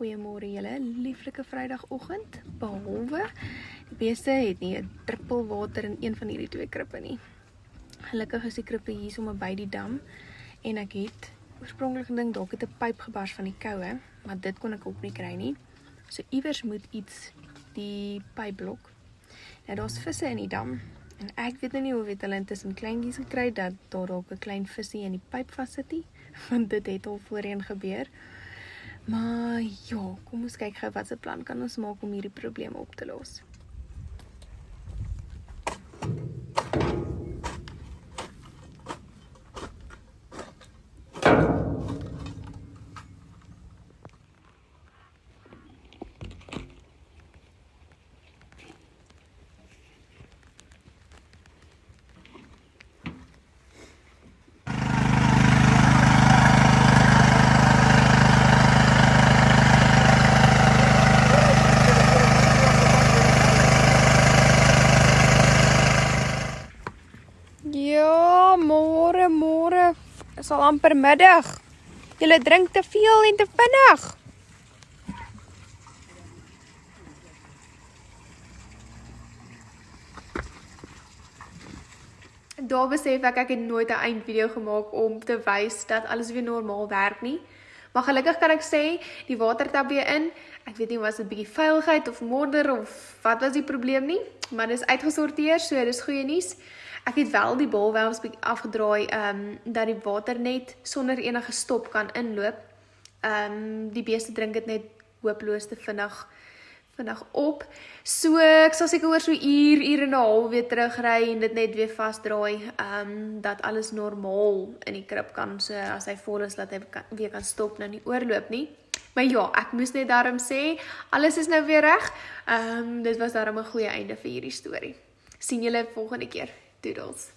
Goeiemôre julle, lieflike Vrydagoggend. Behalwe, die beeste het nie 'n druppel water in een van hierdie twee krippe nie. Gelukkig is die krippe hier sommer by die dam en ek het oorspronklik gedink dalk het 'n pyp gebars van die koue, maar dit kon ek ook nie kry nie. So iewers moet iets die pyp blok. Nou daar's visse in die dam en ek weet nou nie hoe het hulle intussen kleintjies gekry dat daar dalk 'n klein visie in die pyp vassit nie, want dit het al voorheen gebeur. Maar ja, kom ons kyk gou wat se plan kan ons maak om hierdie probleme op te los. Ja, môre, is al amper middag. Julle drink te veel en te vinnig. Daar besef ek het nooit 'n eindvideo gemaak om te wys dat alles weer normaal werk nie. Maar gelukkig kan ek sê, die water tap weer in. Ek weet nie, was dit bietjie vuiligheid of modder of wat was die probleem nie, maar dis uitgesorteer, so dis goeie nuus. Ek het wel die balwelms bietjie afgedraai, dat die water net sonder enige stop kan inloop. Die beeste drink dit net hopeloos te vinnig op. So ek sal seker oor so uur en 'n half weer terugry en dit net weer vasdraai, dat alles normaal in die krib kan, so as hy vol is, dat hy weer kan stop, nou nie oorloop nie. Maar ja, ek moes net daarom sê, alles is nou weer reg. Dit was daarom 'n goeie einde vir hierdie storie. Sien julle volgende keer. Doodles.